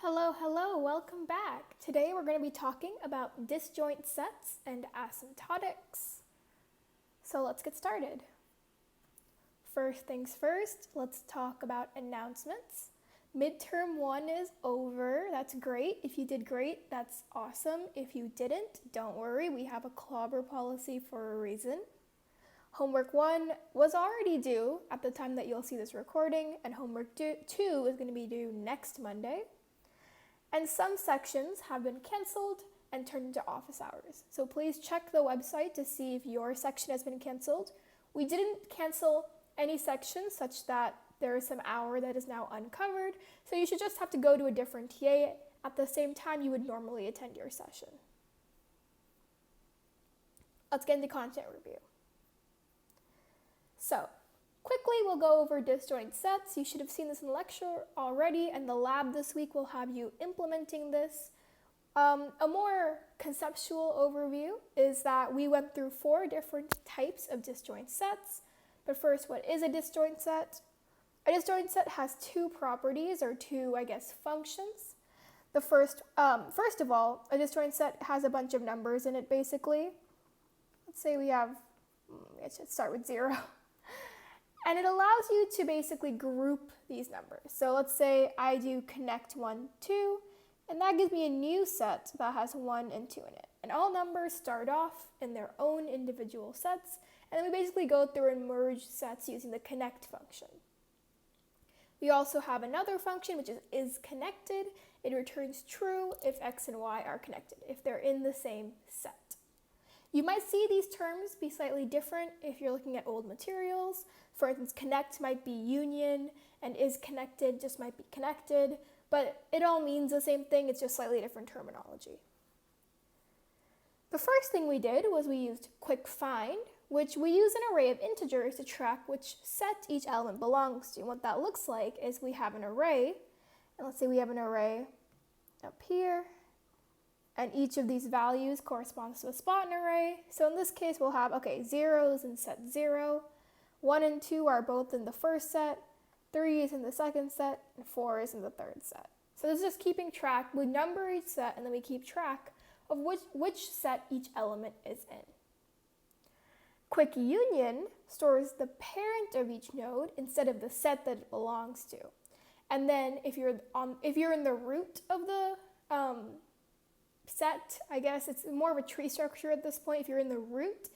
Hello, welcome back. Today we're going to be talking about disjoint sets and asymptotics. So let's get started. First things first, let's talk about announcements. Midterm 1 is over. That's great. If you did great, that's awesome. If you didn't, don't worry. We have a clobber policy for a reason. Homework 1 was already due at the time that you'll see this recording, and homework 2 is going to be due next Monday. And some sections have been canceled and turned into office hours. So please check the website to see if your section has been canceled. We didn't cancel any section such that there is some hour that is now uncovered. So you should just have to go to a different TA at the same time you would normally attend your session. Let's get into content review. So, quickly, we'll go over disjoint sets. You should have seen this in the lecture already, and the lab this week will have you implementing this. A more conceptual overview is that we went through 4 different types of disjoint sets. But first, what is a disjoint set? A disjoint set has 2 properties, or 2, functions. The first of all, a disjoint set has a bunch of numbers in it, basically. Let's say we have, let's start with 0. And it allows you to basically group these numbers. So let's say I do connect 1, 2, and that gives me a new set that has 1 and 2 in it. And all numbers start off in their own individual sets, and then we basically go through and merge sets using the connect function. We also have another function, which is connected. It returns true if x and y are connected, if they're in the same set. You might see these terms be slightly different if you're looking at old materials. For instance, connect might be union, and is connected just might be connected, but it all means the same thing, it's just slightly different terminology. The first thing we did was we used quick find, which we use an array of integers to track which set each element belongs to. And what that looks like is we have an array, and let's say we have an array up here, and each of these values corresponds to a spot in an array. So in this case, we'll have, 0 is in set 0, 1 and 2 are both in the first set, 3 is in the second set, and 4 is in the third set. So this is just keeping track. We number each set, and then we keep track of which set each element is in. Quick union stores the parent of each node instead of the set that it belongs to. And then if you're in the root of the set, it's more of a tree structure at this point. If you're in the root,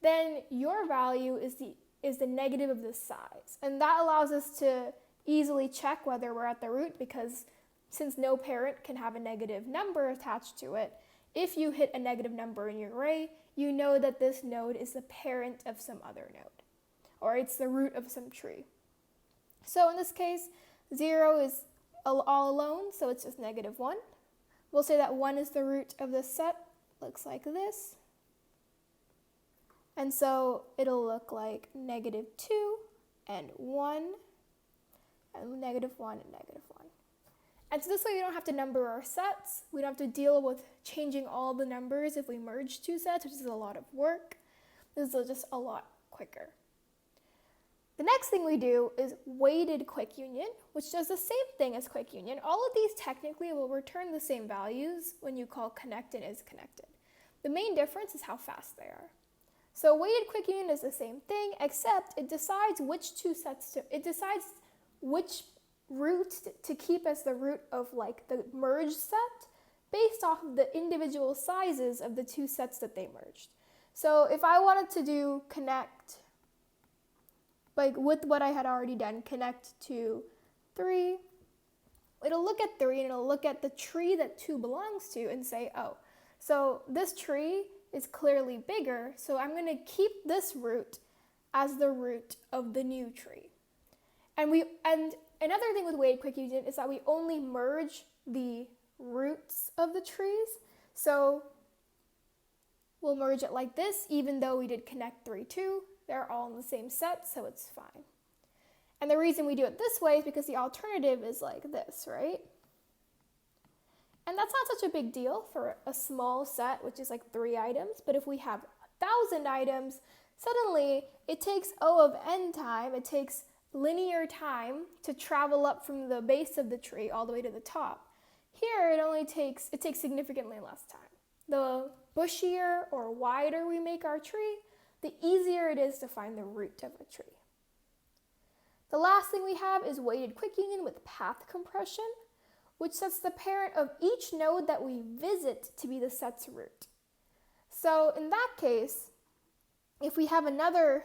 then your value is the negative of the size. And that allows us to easily check whether we're at the root, because since no parent can have a negative number attached to it, if you hit a negative number in your array, you know that this node is the parent of some other node, or it's the root of some tree. So in this case, 0 is all alone, so it's just -1. We'll say that 1 is the root of this set. Looks like this. And so it'll look like -2 and 1, and -1 and -1. And so this way we don't have to number our sets. We don't have to deal with changing all the numbers if we merge 2 sets, which is a lot of work. This is just a lot quicker. The next thing we do is weighted quick union, which does the same thing as quick union. All of these technically will return the same values when you call connect and is connected. The main difference is how fast they are. So weighted quick union is the same thing, except it decides which root to keep as the root of the merged set based off of the individual sizes of the 2 sets that they merged. So if I wanted to do connect, with what I had already done, connect to 3, it'll look at 3 and it'll look at the tree that 2 belongs to and say, so this tree is clearly bigger, so I'm going to keep this root as the root of the new tree. And another thing with weighted quick union is that we only merge the roots of the trees. So we'll merge it like this, even though we did connect 3, 2. They're all in the same set, so it's fine. And the reason we do it this way is because the alternative is like this, right? And that's not such a big deal for a small set, which is 3 items. But if we have 1,000 items, suddenly it takes O of n time, it takes linear time to travel up from the base of the tree all the way to the top. Here it takes significantly less time. The bushier or wider we make our tree, the easier it is to find the root of a tree. The last thing we have is weighted quick union with path compression, which sets the parent of each node that we visit to be the set's root. So in that case, if we have another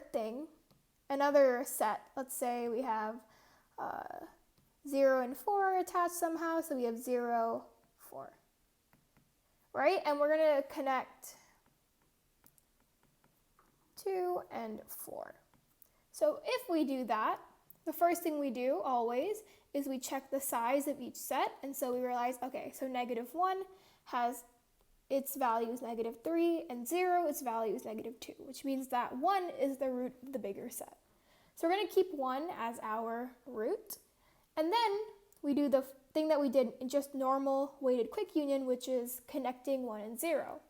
set, let's say we have 0 and 4 attached somehow, so we have 0, 4, right? And we're going to connect 2 and 4. So if we do that, the first thing we do always is we check the size of each set, and so we realize, okay, so -1 has its value is -3, and 0, its value is -2, which means that 1 is the root of the bigger set. So we're going to keep 1 as our root, and then we do the thing that we did in just normal weighted quick union, which is connecting 1 and 0.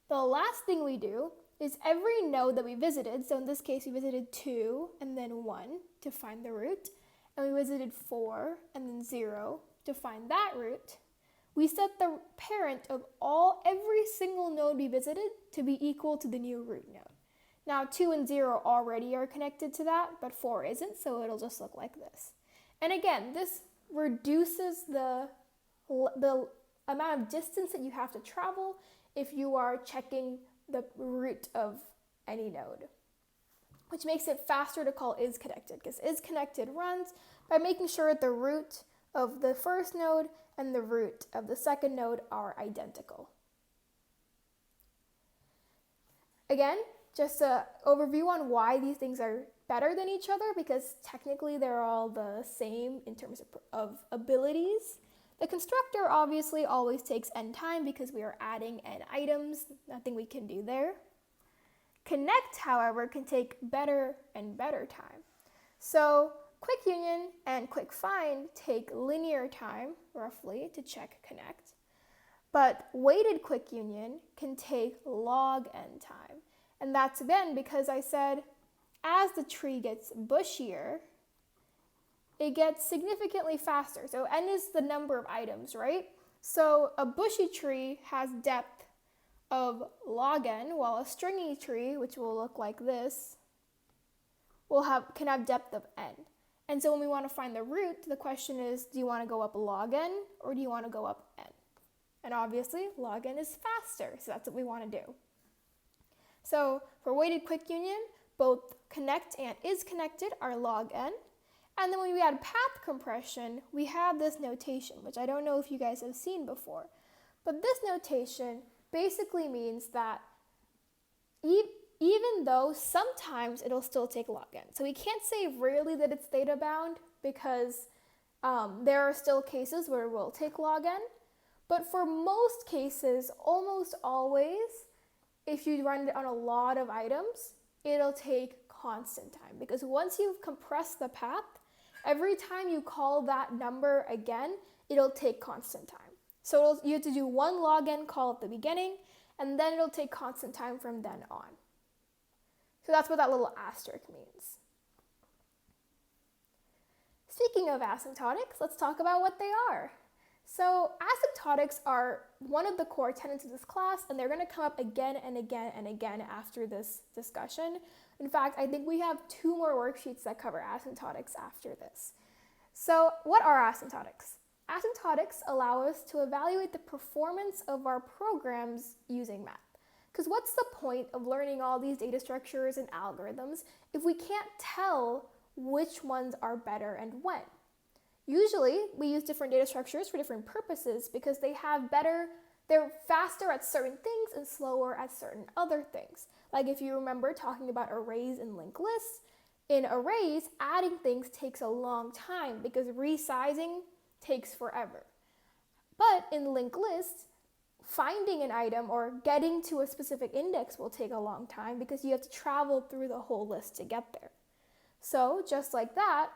The last thing we do is every node that we visited, so in this case we visited 2 and then 1 to find the root, and we visited 4 and then 0 to find that root, we set the parent of every single node we visited to be equal to the new root node. Now 2 and 0 already are connected to that, but 4 isn't, so it'll just look like this. And again, this reduces the amount of distance that you have to travel if you are checking the root of any node, which makes it faster to call isConnected, because isConnected runs by making sure that the root of the first node and the root of the second node are identical. Again, just an overview on why these things are better than each other, because technically they're all the same in terms of abilities. The constructor obviously always takes n time because we are adding n items, nothing we can do there. Connect, however, can take better and better time. So quick union and quick find take linear time, roughly, to check connect. But weighted quick union can take log n time. And that's again because I said as the tree gets bushier, it gets significantly faster. So n is the number of items, right? So a bushy tree has depth of log n, while a stringy tree, which will look like this, can have depth of n. And so when we want to find the root, the question is, do you want to go up log n or do you want to go up n? And obviously log n is faster, so that's what we want to do. So for weighted quick union, both connect and isConnected are log n. And then when we add path compression, we have this notation, which I don't know if you guys have seen before. But this notation basically means that even though sometimes it'll still take log n. So we can't say really that it's theta bound because there are still cases where it will take log n. But for most cases, almost always, if you run it on a lot of items, it'll take constant time. Because once you've compressed the path, every time you call that number again, it'll take constant time. So you have to do one log n call at the beginning, and then it'll take constant time from then on. So that's what that little asterisk means. Speaking of asymptotics, let's talk about what they are. So asymptotics are one of the core tenets of this class, and they're going to come up again and again and again after this discussion. In fact, I think we have 2 more worksheets that cover asymptotics after this. So what are asymptotics? Asymptotics allow us to evaluate the performance of our programs using math. Because what's the point of learning all these data structures and algorithms if we can't tell which ones are better and when? Usually, we use different data structures for different purposes because they're faster at certain things and slower at certain other things. Like if you remember talking about arrays and linked lists, in arrays, adding things takes a long time because resizing takes forever. But in linked lists, finding an item or getting to a specific index will take a long time because you have to travel through the whole list to get there. So just like that,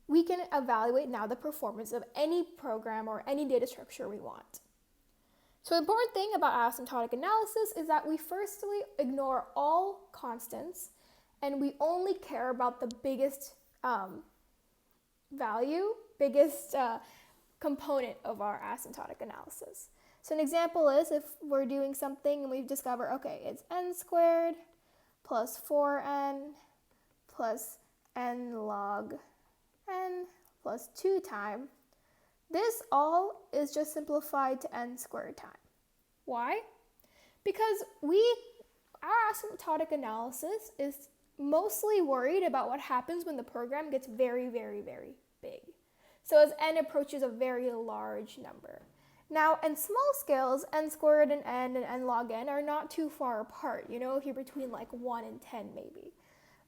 we can evaluate now the performance of any program or any data structure we want. So the important thing about asymptotic analysis is that we firstly ignore all constants and we only care about the biggest component of our asymptotic analysis. So an example is if we're doing something and we discover, okay, it's n squared plus 4n plus n log n plus 2 time. This all is just simplified to n squared time. Why? Because our asymptotic analysis is mostly worried about what happens when the program gets very, very, very big. So as n approaches a very large number. Now, in small scales, n squared and n log n are not too far apart, if you're between like 1 and 10 maybe.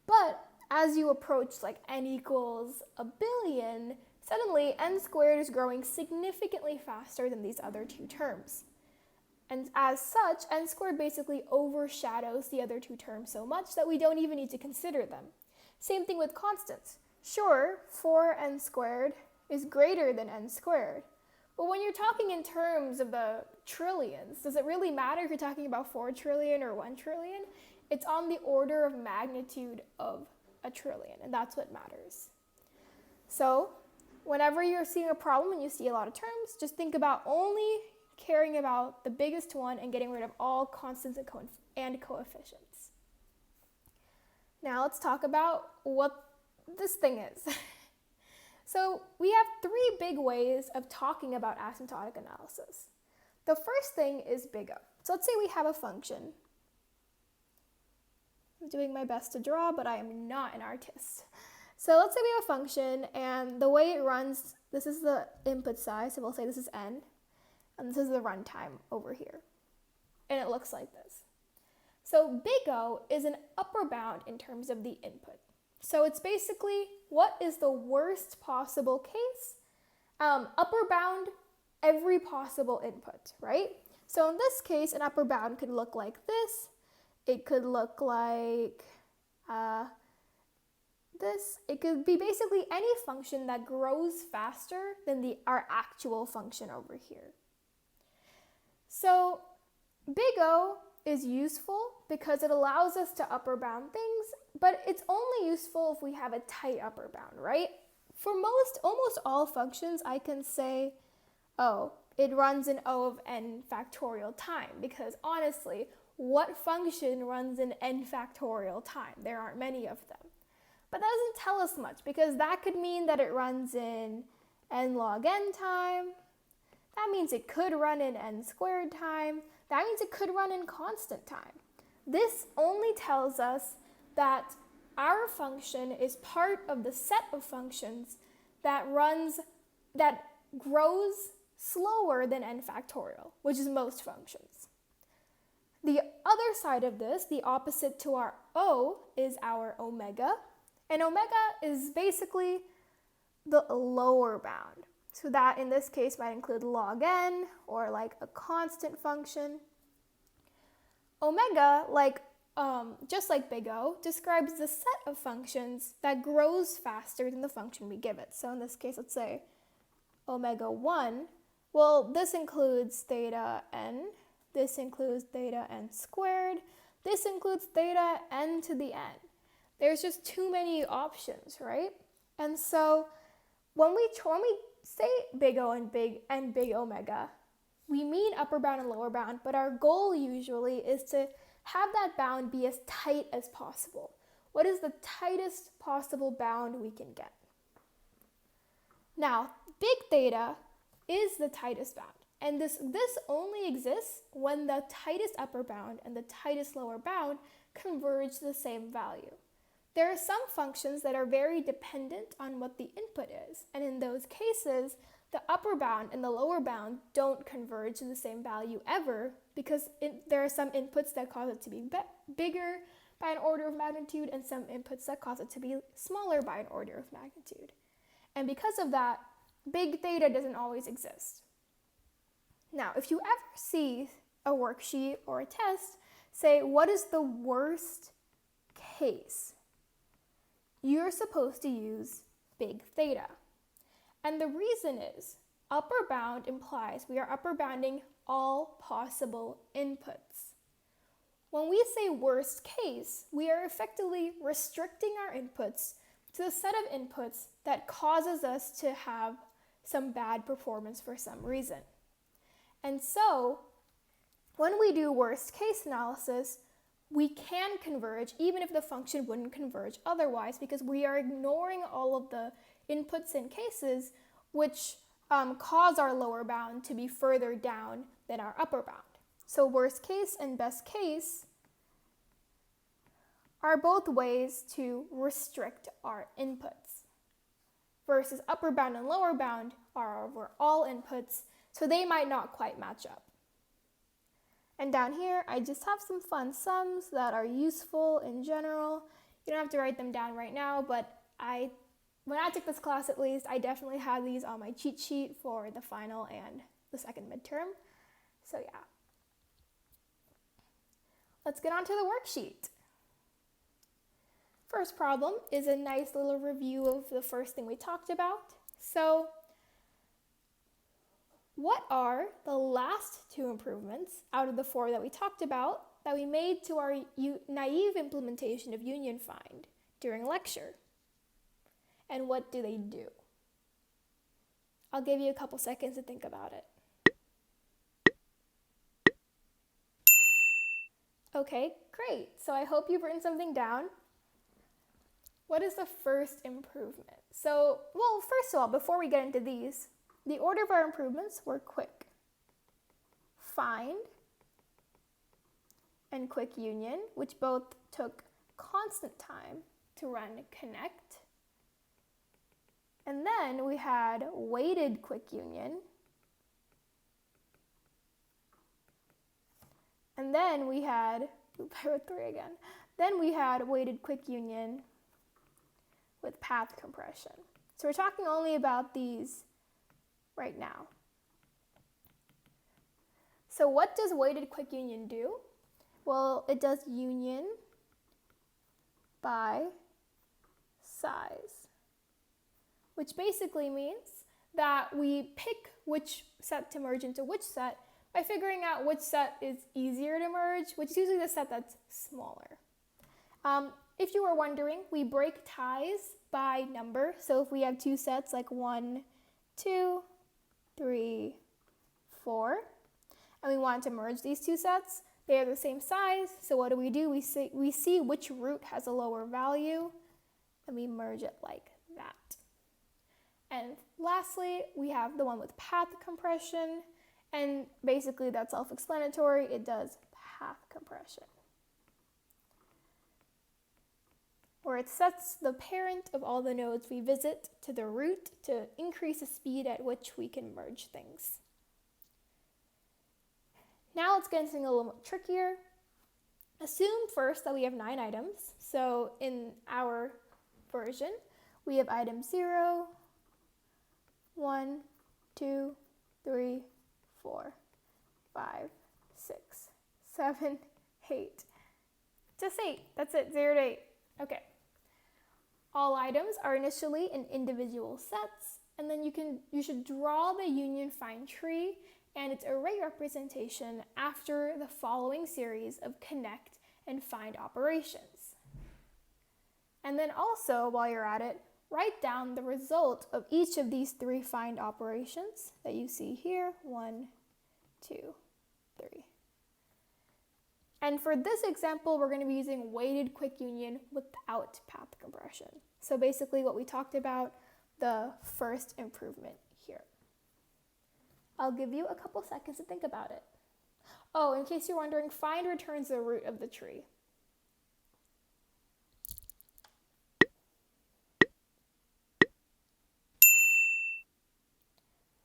But as you approach like n equals a billion, suddenly n squared is growing significantly faster than these other two terms. And as such, n squared basically overshadows the other two terms so much that we don't even need to consider them. Same thing with constants. Sure, 4n squared is greater than n squared. But when you're talking in terms of the trillions, does it really matter if you're talking about 4 trillion or 1 trillion? It's on the order of magnitude of a trillion, and that's what matters. So, whenever you're seeing a problem and you see a lot of terms, just think about only caring about the biggest one and getting rid of all constants and coefficients. Now let's talk about what this thing is. So we have 3 big ways of talking about asymptotic analysis. The first thing is big O. So let's say we have a function. I'm doing my best to draw, but I am not an artist. So let's say we have a function, and the way it runs, this is the input size, so we'll say this is n, and this is the runtime over here. And it looks like this. So big O is an upper bound in terms of the input. So it's basically, what is the worst possible case? Upper bound every possible input, right? So in this case, an upper bound could look like this. It could look like this. It could be basically any function that grows faster than our actual function over here. So big O is useful because it allows us to upper bound things, but it's only useful if we have a tight upper bound, right? For almost all functions, I can say, oh, it runs in O of n factorial time, because honestly, what function runs in n factorial time? There aren't many of them. But that doesn't tell us much, because that could mean that it runs in n log n time. That means it could run in n squared time. That means it could run in constant time. This only tells us that our function is part of the set of functions that grows slower than n factorial, which is most functions. The other side of this, the opposite to our O, is our omega. And omega is basically the lower bound. So that in this case might include log n or like a constant function. Omega, just like big O, describes the set of functions that grows faster than the function we give it. So in this case, let's say omega 1. Well, this includes theta n. This includes theta n squared. This includes theta n to the n. There's just too many options, right? And so when we say big O and big omega, we mean upper bound and lower bound, but our goal usually is to have that bound be as tight as possible. What is the tightest possible bound we can get? Now, big theta is the tightest bound, and this only exists when the tightest upper bound and the tightest lower bound converge to the same value. There are some functions that are very dependent on what the input is, and in those cases, the upper bound and the lower bound don't converge to the same value ever, because there are some inputs that cause it to be bigger by an order of magnitude and some inputs that cause it to be smaller by an order of magnitude. And because of that, big theta doesn't always exist. Now, if you ever see a worksheet or a test say, what is the worst case? You're supposed to use big theta. And the reason is, upper bound implies we are upper bounding all possible inputs. When we say worst case, we are effectively restricting our inputs to the set of inputs that causes us to have some bad performance for some reason. And so when we do worst case analysis, we can converge even if the function wouldn't converge otherwise, because we are ignoring all of the inputs and cases which cause our lower bound to be further down than our upper bound. So worst case and best case are both ways to restrict our inputs, versus upper bound and lower bound are over all inputs, so they might not quite match up. And down here, I just have some fun sums that are useful in general. You don't have to write them down right now, but when I took this class at least, I definitely had these on my cheat sheet for the final and the second midterm. So yeah. Let's get on to the worksheet. First problem is a nice little review of the first thing we talked about. So, what are the last two improvements out of the 4 that we talked about that we made to our naive implementation of union find during lecture? And what do they do? I'll give you a couple seconds to think about it. Okay, great. So I hope you've written something down. What is the first improvement? So, well, first of all, before we get into these, the order of our improvements were quick find and quick union, which both took constant time to run connect. And then we had weighted quick union. And then we had, I wrote 3 again. Then we had weighted quick union with path compression. So we're talking only about these right now. So what does weighted quick union do? Well, it does union by size, which basically means that we pick which set to merge into which set by figuring out which set is easier to merge, which is usually the set that's smaller. If you were wondering, we break ties by number. So if we have 2 sets like 1, 2, 3, 4, and we want to merge these 2 sets, they are the same size. So what do? We see which root has a lower value, and we merge it like that. And lastly, we have the one with path compression, and basically that's self-explanatory. It does path compression, where it sets the parent of all the nodes we visit to the root to increase the speed at which we can merge things. Now let's get into something a little more trickier. Assume first that we have 9 items. So in our version, we have item 0, 1, 2, 3, 4, 5, 6, 7, 8. Just 8. That's it. 0 to 8. Okay. All items are initially in individual sets, and then you should draw the union find tree and its array representation after the following series of connect and find operations. And then also, while you're at it, write down the result of each of these 3 find operations that you see here. 1, 2, 3. And for this example, we're going to be using weighted quick union without path compression. So basically what we talked about, the first improvement here. I'll give you a couple seconds to think about it. Oh, in case you're wondering, find returns the root of the tree.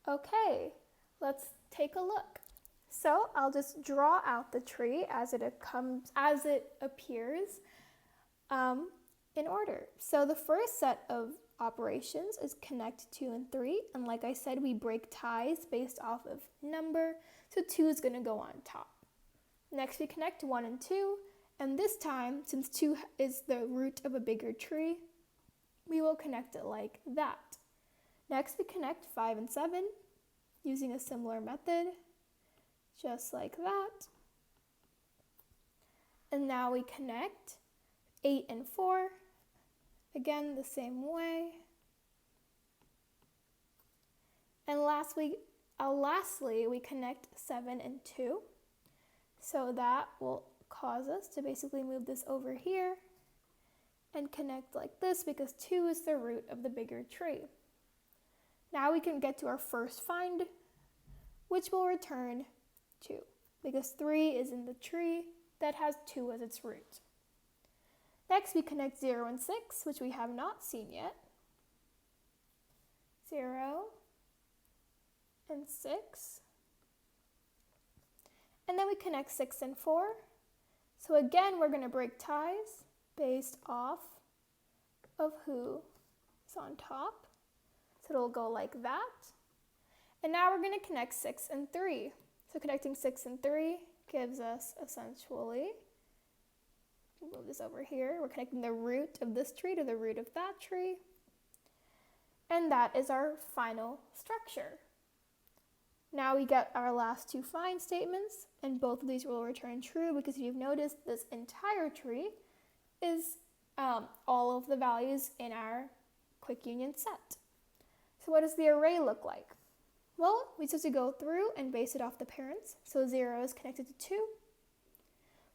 Okay, let's take a look. So I'll just draw out the tree as it appears in order. So the first set of operations is connect 2 and 3, and like I said, we break ties based off of number, so 2 is going to go on top. Next we connect 1 and 2, and this time, since 2 is the root of a bigger tree, we will connect it like that. Next we connect 5 and 7 using a similar method, just like that. And now we connect 8 and 4, again the same way. And lastly, we connect 7 and 2. So that will cause us to basically move this over here and connect like this because 2 is the root of the bigger tree. Now we can get to our first find, which will return 2 because 3 is in the tree that has 2 as its root. Next, we connect 0 and 6, which we have not seen yet. 0 and 6. And then we connect 6 and 4. So again, we're going to break ties based off of who is on top. So it'll go like that. And now we're going to connect 6 and 3. So connecting 6 and 3 gives us essentially, move this over here, we're connecting the root of this tree to the root of that tree. And that is our final structure. Now we get our last two find statements, and both of these will return true because if you've noticed, this entire tree is all of the values in our quick union set. So what does the array look like? Well, we just have to go through and base it off the parents. So 0 is connected to 2.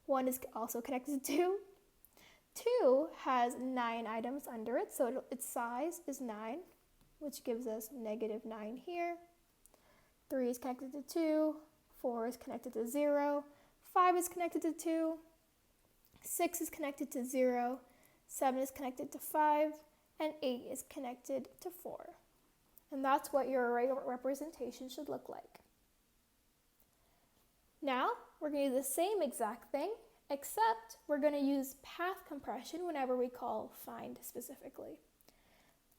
1 is also connected to 2. 2 has 9 items under it, so its size is 9, which gives us -9 here. 3 is connected to 2. 4 is connected to 0. 5 is connected to 2. 6 is connected to 0. 7 is connected to 5. And 8 is connected to 4. And that's what your array representation should look like. Now, we're going to do the same exact thing, except we're going to use path compression whenever we call find specifically.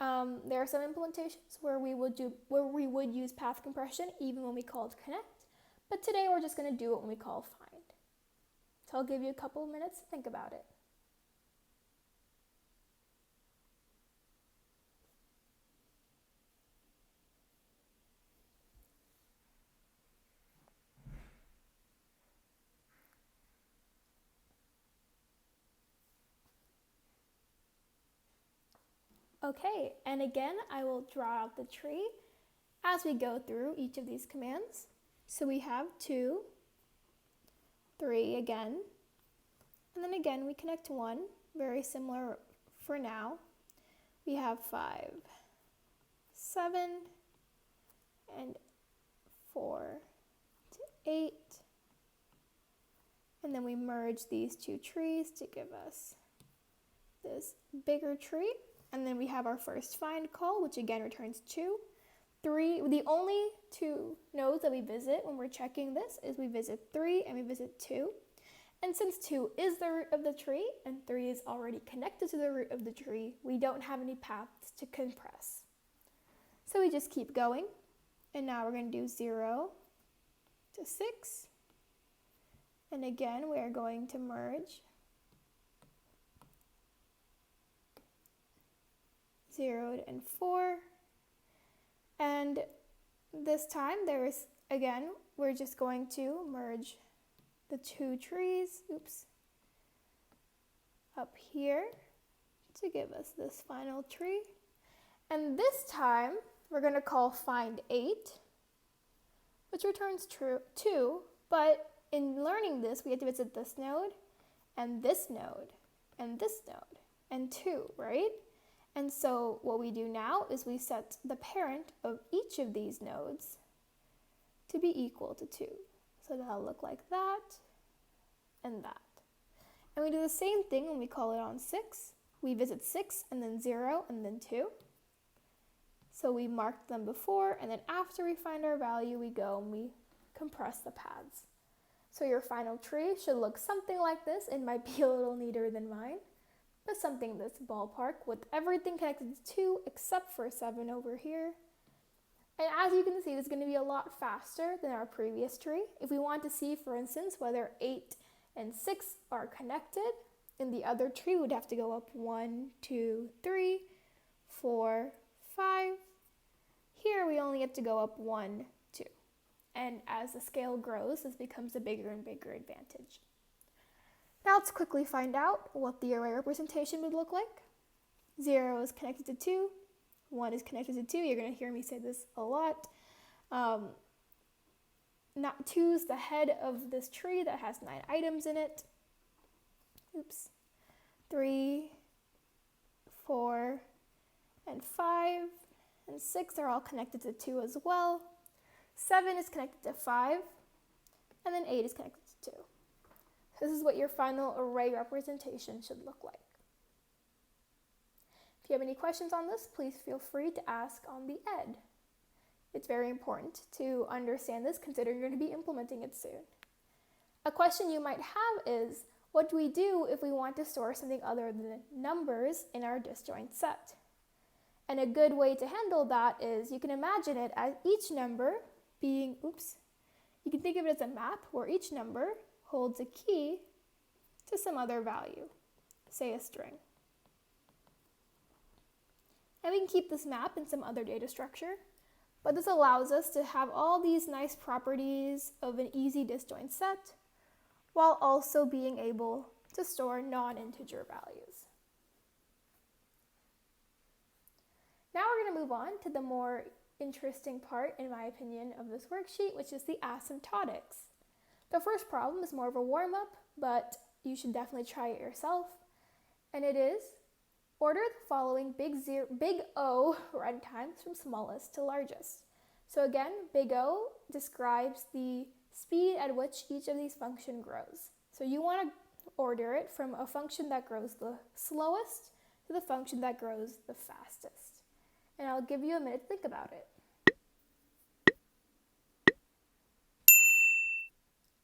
There are some implementations where we would use path compression even when we called connect, but today we're just going to do it when we call find. So I'll give you a couple of minutes to think about it. Okay, and again, I will draw out the tree as we go through each of these commands. So we have 2, 3 again, and then again we connect 1, very similar for now. We have 5, 7, and 4 to 8. And then we merge these two trees to give us this bigger tree. And then we have our first find call, which again returns 2. 3, the only two nodes that we visit when we're checking this is we visit 3 and we visit 2. And since 2 is the root of the tree and 3 is already connected to the root of the tree, we don't have any paths to compress. So we just keep going. And now we're going to do 0 to 6. And again, we are going to merge 0 and 4, and this time we're just going to merge the two trees, up here to give us this final tree. And this time we're going to call find 8, which returns true 2, but in learning this we have to visit this node and this node and this node and 2, right? And so what we do now is we set the parent of each of these nodes to be equal to 2. So that'll look like that and that. And we do the same thing when we call it on 6. We visit 6 and then 0 and then 2. So we marked them before, and then after we find our value, we go and we compress the paths. So your final tree should look something like this. It might be a little neater than mine, but something this ballpark with everything connected to 2 except for 7 over here. And as you can see, this is going to be a lot faster than our previous tree. If we want to see, for instance, whether 8 and 6 are connected, in the other tree we'd have to go up 1, 2, 3, 4, 5. Here we only have to go up 1, 2. And as the scale grows, this becomes a bigger and bigger advantage. Now let's quickly find out what the array representation would look like. 0 is connected to 2, 1 is connected to 2. You're going to hear me say this a lot. Not 2's the head of this tree that has 9 items in it. Oops. 3, 4, and 5, and 6 are all connected to 2 as well. 7 is connected to 5, and then 8 is connected to 2. This is what your final array representation should look like. If you have any questions on this, please feel free to ask on the ed. It's very important to understand this considering you're going to be implementing it soon. A question you might have is, what do we do if we want to store something other than numbers in our disjoint set? And a good way to handle that is you can imagine it as each number being, you can think of it as a map where each number holds a key to some other value, say a string. And we can keep this map in some other data structure, but this allows us to have all these nice properties of an easy disjoint set while also being able to store non-integer values. Now we're going to move on to the more interesting part, in my opinion, of this worksheet, which is the asymptotics. The first problem is more of a warm-up, but you should definitely try it yourself. And it is, order the following big O runtimes from smallest to largest. So again, big O describes the speed at which each of these functions grows. So you want to order it from a function that grows the slowest to the function that grows the fastest. And I'll give you a minute to think about it.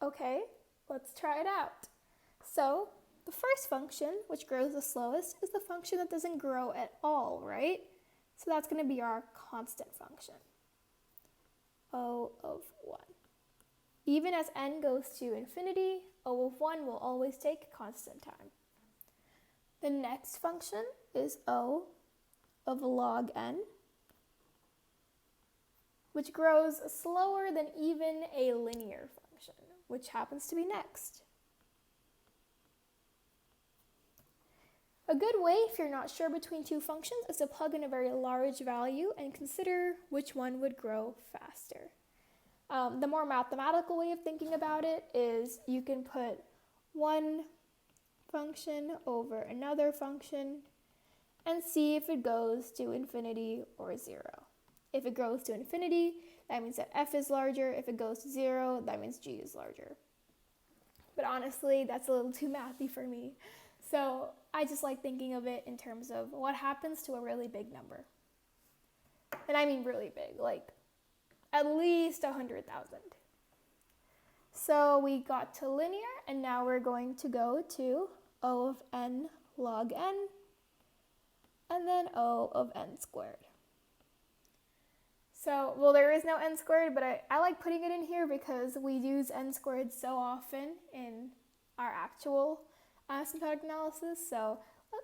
Okay, let's try it out. So the first function, which grows the slowest, is the function that doesn't grow at all, right? So that's going to be our constant function, O of 1. Even as n goes to infinity, O of 1 will always take constant time. The next function is O of log n, which grows slower than even a linear function, which happens to be next. A good way, if you're not sure between two functions, is to plug in a very large value and consider which one would grow faster. The more mathematical way of thinking about it is you can put one function over another function and see if it goes to infinity or 0. If it goes to infinity, that means that f is larger. If it goes to 0, that means g is larger. But honestly, that's a little too mathy for me. So I just like thinking of it in terms of what happens to a really big number. And I mean really big, like at least 100,000. So we got to linear, and now we're going to go to O of n log n, and then O of n squared. So, well, there is no n squared, but I like putting it in here because we use n squared so often in our actual asymptotic analysis, so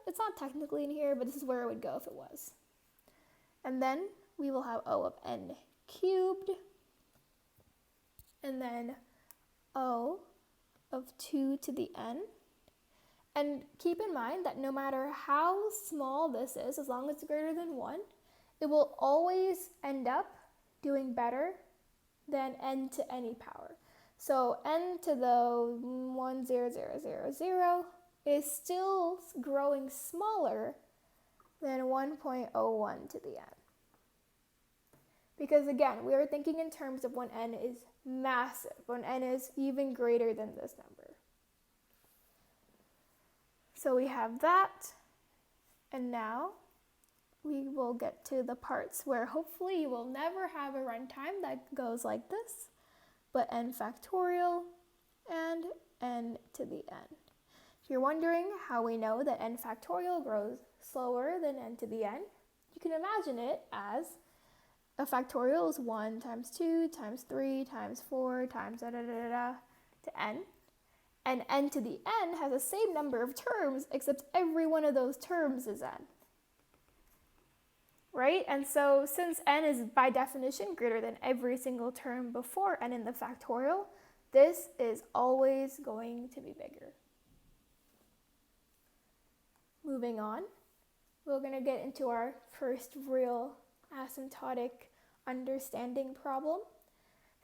it's not technically in here, but this is where it would go if it was. And then we will have O of n cubed, and then O of 2 to the n. And keep in mind that no matter how small this is, as long as it's greater than 1, it will always end up doing better than n to any power. So n to the 1, 0, 0, 0, 0 is still growing smaller than 1.01 to the n. Because again, we are thinking in terms of when n is massive, when n is even greater than this number. So we have that, and now we will get to the parts where hopefully you will never have a runtime that goes like this, but n factorial and n to the n. If you're wondering how we know that n factorial grows slower than n to the n, you can imagine it as a factorial is 1 times 2 times 3 times 4 times to n. And n to the n has the same number of terms, except every one of those terms is n. Right? And so since n is by definition greater than every single term before n in the factorial, this is always going to be bigger. Moving on, we're going to get into our first real asymptotic understanding problem.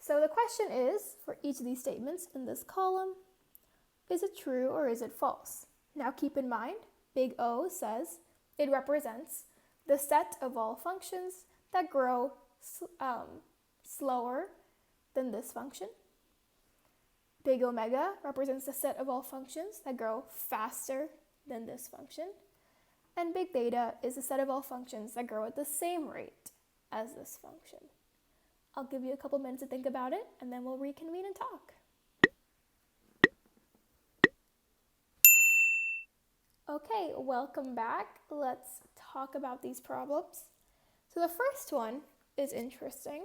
So the question is, for each of these statements in this column, is it true or is it false? Now keep in mind, big O says it represents the set of all functions that grow slower than this function. Big omega represents the set of all functions that grow faster than this function. And big theta is the set of all functions that grow at the same rate as this function. I'll give you a couple minutes to think about it, and then we'll reconvene and talk. Okay, welcome back. Let's talk about these problems. So the first one is interesting.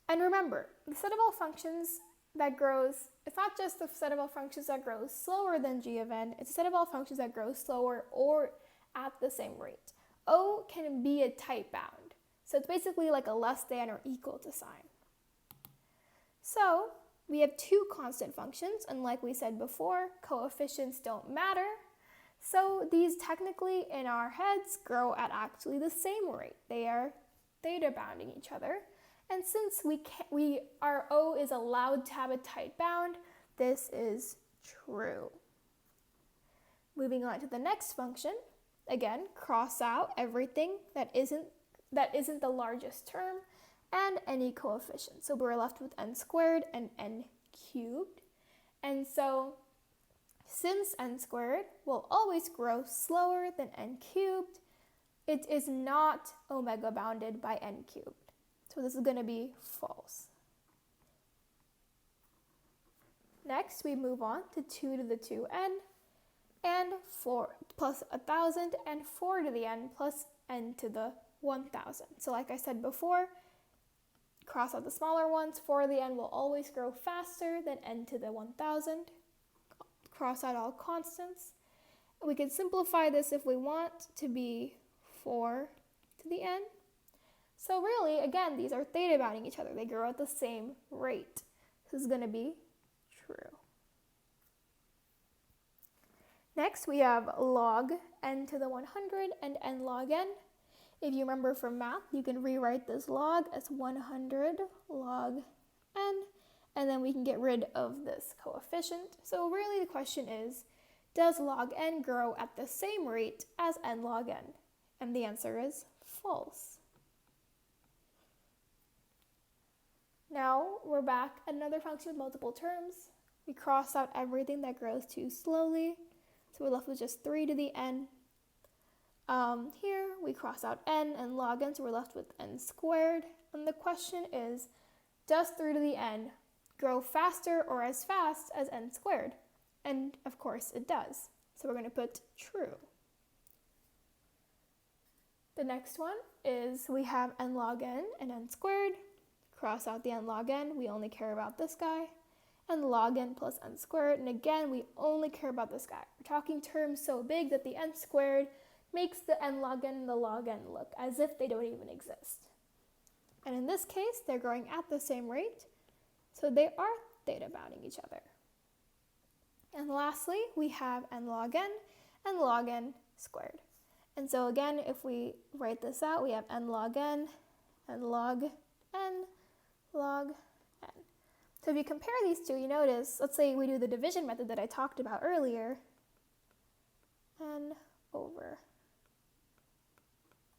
And remember, the set of all functions that grows, it's not just the set of all functions that grows slower than g of n, it's a set of all functions that grows slower or at the same rate. O can be a type bound. So it's basically like a less than or equal to sign. So we have two constant functions, and like we said before, coefficients don't matter. So these technically in our heads grow at actually the same rate. They are theta bounding each other. And since our O is allowed to have a tight bound, this is true. Moving on to the next function, again, cross out everything that isn't the largest term and any coefficient. So we're left with n squared and n cubed. And so since n squared will always grow slower than n cubed, it is not omega bounded by n cubed. So this is going to be false. Next, we move on to 2 to the 2n and 4 plus 1,000 and 4 to the n plus n to the 1,000. So like I said before, cross out the smaller ones. 4 to the n will always grow faster than n to the 1,000. Cross out all constants. We can simplify this if we want to be 4 to the n. So really, again, these are theta bounding each other. They grow at the same rate. This is going to be true. Next, we have log n to the 100 and n log n. If you remember from math, you can rewrite this log as 100 log n, and then we can get rid of this coefficient. So really the question is, does log n grow at the same rate as n log n? And the answer is false. Now we're back at another function with multiple terms. We cross out everything that grows too slowly. So we're left with just 3 to the n. Here we cross out n and log n, so we're left with n squared. And the question is, does 3 to the n grow faster or as fast as n squared? And of course it does. So we're going to put true. The next one is we have n log n and n squared. Cross out the n log n, we only care about this guy. And log n plus n squared, and again, we only care about this guy. We're talking terms so big that the n squared makes the n log n and the log n look as if they don't even exist. And in this case, they're growing at the same rate, so they are theta bounding each other. And lastly, we have n log n and log n squared. And so again, if we write this out, we have n log n and log n log n. So if you compare these two, you notice, let's say we do the division method that I talked about earlier, n over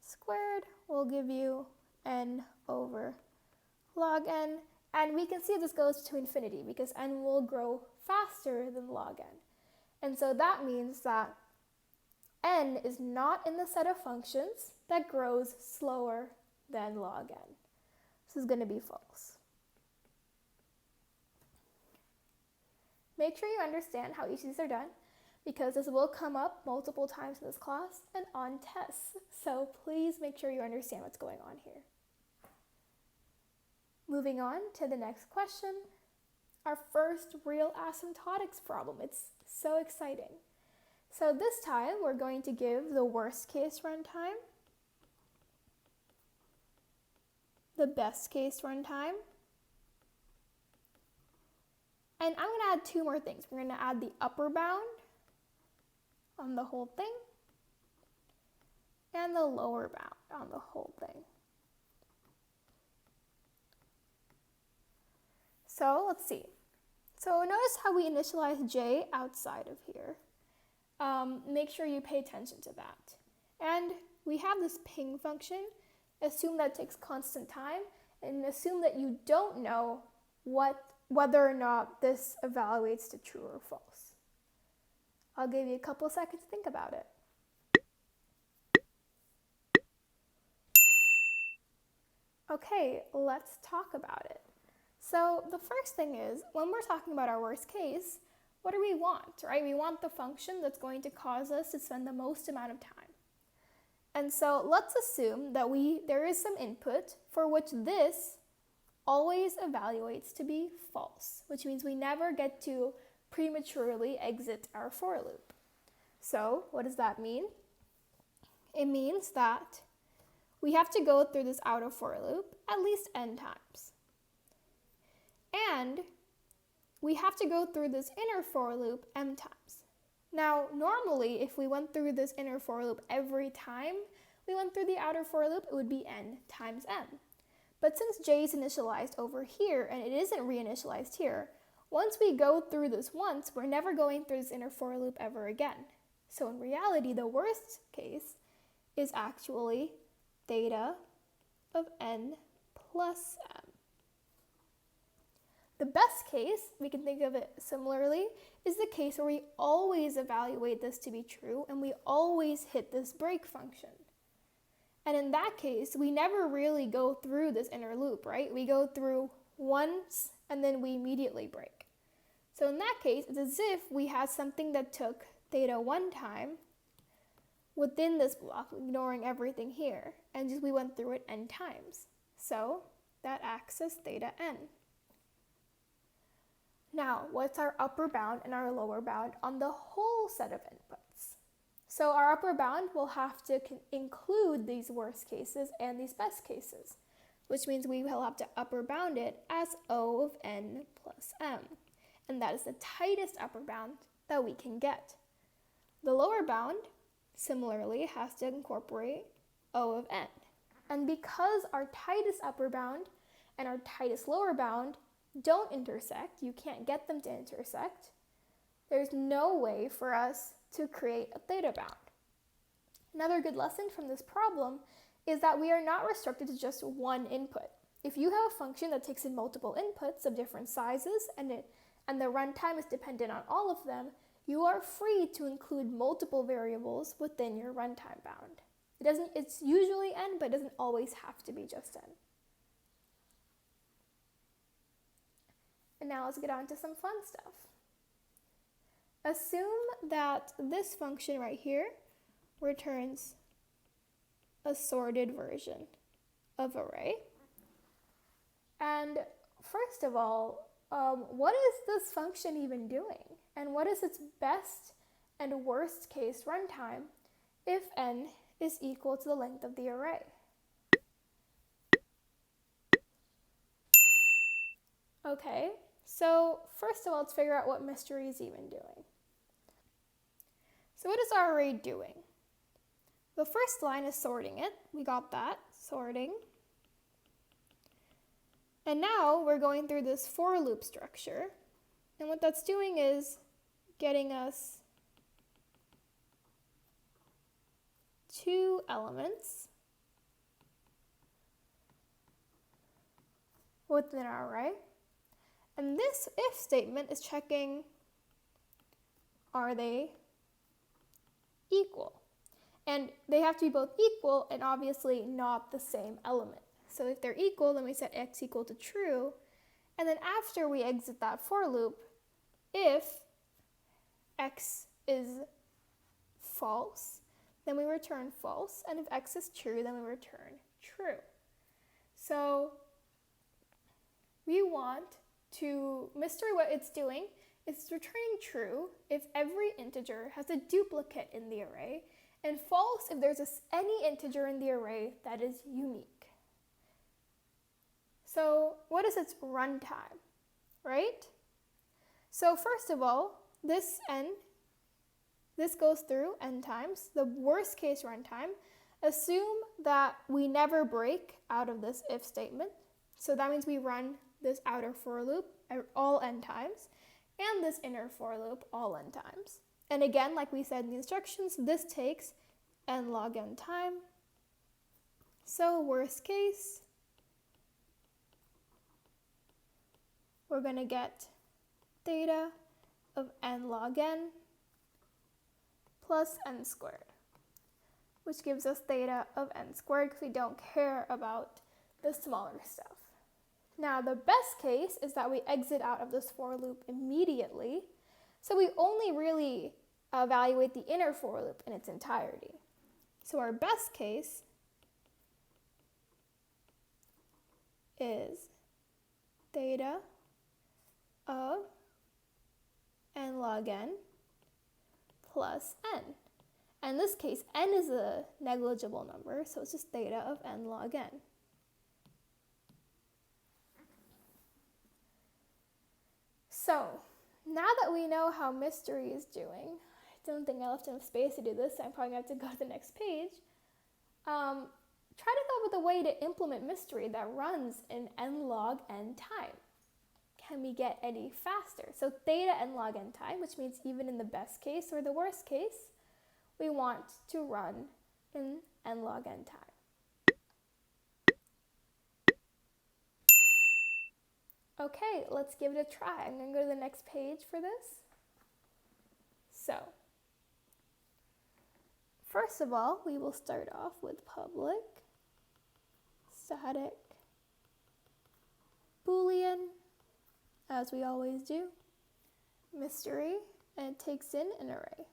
squared will give you n over log n, and we can see this goes to infinity because n will grow faster than log n. And so that means that n is not in the set of functions that grows slower than log n. This is going to be false. Make sure you understand how each of these are done, because this will come up multiple times in this class and on tests. So please make sure you understand what's going on here. Moving on to the next question, our first real asymptotics problem. It's so exciting. So this time we're going to give the worst case runtime, the best case runtime, and I'm going to add two more things. We're going to add the upper bound on the whole thing and the lower bound on the whole thing. So let's see. So notice how we initialize j outside of here. Make sure you pay attention to that. And we have this ping function. Assume that it takes constant time, and assume that you don't know whether or not this evaluates to true or false. I'll give you a couple seconds to think about it. Okay, let's talk about it. So the first thing is, when we're talking about our worst case, what do we want, right? We want the function that's going to cause us to spend the most amount of time. And so let's assume that there is some input for which this always evaluates to be false, which means we never get to prematurely exit our for loop. So what does that mean? It means that we have to go through this outer for loop at least n times. And we have to go through this inner for loop m times. Now, normally, if we went through this inner for loop every time we went through the outer for loop, it would be n times m. But since j is initialized over here and it isn't reinitialized here, once we go through this once, we're never going through this inner for loop ever again. So in reality, the worst case is actually theta of n plus m. The best case, we can think of it similarly, is the case where we always evaluate this to be true and we always hit this break function. And in that case, we never really go through this inner loop, right? We go through once and then we immediately break. So in that case, it's as if we had something that took theta one time within this block, ignoring everything here, and just we went through it n times. So that acts as theta n. Now, what's our upper bound and our lower bound on the whole set of inputs? So our upper bound will have to include these worst cases and these best cases, which means we will have to upper bound it as O of n plus m. And that is the tightest upper bound that we can get. The lower bound, similarly, has to incorporate O of n. And because our tightest upper bound and our tightest lower bound don't intersect, you can't get them to intersect, there's no way for us to create a theta bound. Another good lesson from this problem is that we are not restricted to just one input. If you have a function that takes in multiple inputs of different sizes and the runtime is dependent on all of them, you are free to include multiple variables within your runtime bound. It's usually n, but it doesn't always have to be just n. And now let's get on to some fun stuff. Assume that this function right here returns a sorted version of array. And first of all, what is this function even doing? And what is its best and worst case runtime if n is equal to the length of the array? Okay, so first of all, let's figure out what mystery is even doing. So what is our array doing? The first line is sorting it. We got that, sorting. And now we're going through this for loop structure. And what that's doing is getting us two elements within our array. And this if statement is checking, are they equal? And they have to be both equal and obviously not the same element. So if they're equal, then we set x equal to true. And then after we exit that for loop, if x is false, then we return false. And if x is true, then we return true. So we want to, mystery what it's doing is returning true if every integer has a duplicate in the array, and false if there's any integer in the array that is unique. So what is its runtime, right? So first of all, this goes through n times. The worst case runtime, assume that we never break out of this if statement. So that means we run this outer for loop all n times, and this inner for loop all n times. And again, like we said in the instructions, this takes n log n time. So worst case, we're going to get theta of n log n plus n squared, which gives us theta of n squared because we don't care about the smaller stuff. Now, the best case is that we exit out of this for loop immediately, so we only really evaluate the inner for loop in its entirety. So our best case is theta of n log n plus n. And in this case, n is a negligible number, so it's just theta of n log n. So, now that we know how mystery is doing, I don't think I left enough space to do this, so I'm probably going to have to go to the next page. Try to come up with a way to implement mystery that runs in n log n time. Can we get any faster? So theta n log n time, which means even in the best case or the worst case, we want to run in n log n time. Okay, let's give it a try. I'm going to go to the next page for this. So, first of all, we will start off with public, static, Boolean, as we always do, mystery, and it takes in an array.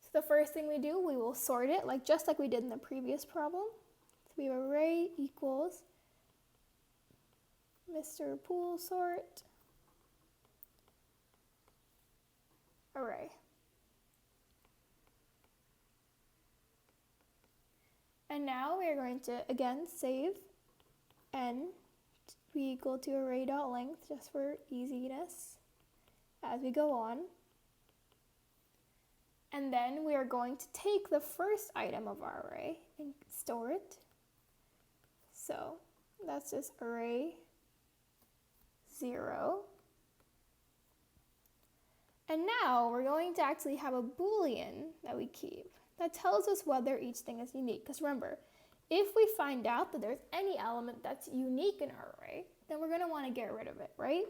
So the first thing we do, we will sort it just like we did in the previous problem. So we have array equals Mr. Pool sort array. And now we are going to again save n to be equal to array.length just for easiness as we go on. And then we are going to take the first item of our array and store it. So that's just array 0. And now we're going to actually have a Boolean that we keep that tells us whether each thing is unique. Because remember, if we find out that there's any element that's unique in our array, then we're going to want to get rid of it, right?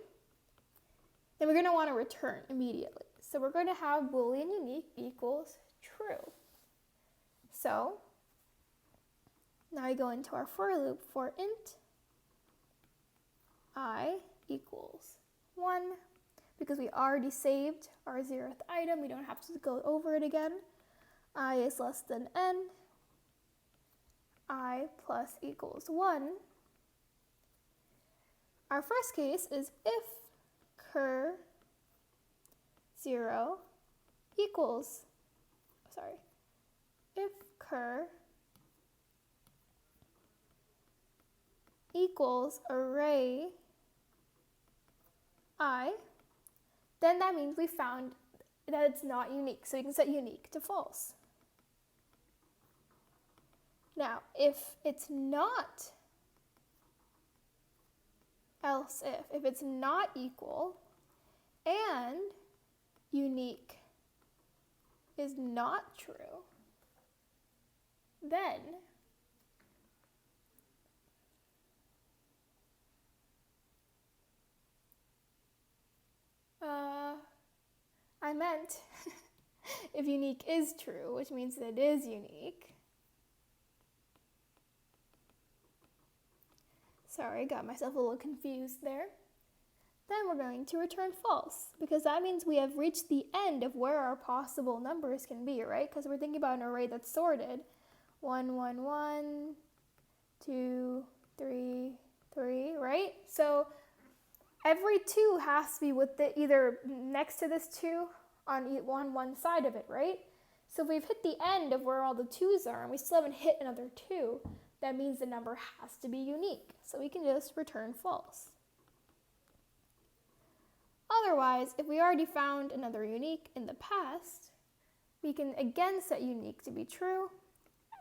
Then we're going to want to return immediately. So we're going to have Boolean unique equals true. So now we go into our for loop for int I equals 1. Because we already saved our 0th item, we don't have to go over it again. I is less than n. I plus equals 1. Our first case is if cur 0 equals, if cur equals array I, then that means we found that it's not unique, so we can set unique to false. Now, if it's not, else if it's not equal and unique is not true, then I meant if unique is true, which means that it is unique. Sorry, got myself a little confused there. Then we're going to return false, because that means we have reached the end of where our possible numbers can be, right? Because we're thinking about an array that's sorted. 1, 1, 1, 2, 3, 3, right? So every 2 has to be with it either next to this 2 on one side of it, right? So if we've hit the end of where all the 2's are and we still haven't hit another 2, that means the number has to be unique. So we can just return false. Otherwise, if we already found another unique in the past, We can again set unique to be true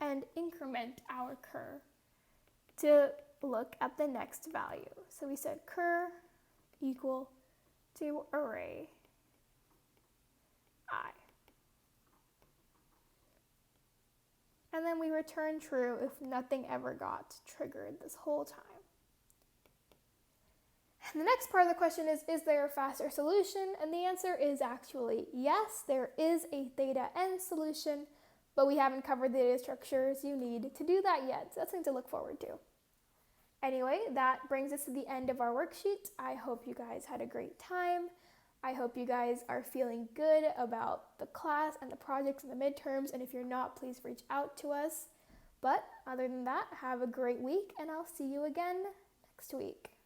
and increment our cur to look at the next value. So we said cur equal to array I. And then we return true if nothing ever got triggered this whole time. And the next part of the question is there a faster solution? And the answer is actually yes, there is a theta n solution, but we haven't covered the data structures you need to do that yet. So that's something to look forward to. Anyway, that brings us to the end of our worksheet. I hope you guys had a great time. I hope you guys are feeling good about the class and the projects and the midterms, and if you're not, please reach out to us. But other than that, have a great week, and I'll see you again next week.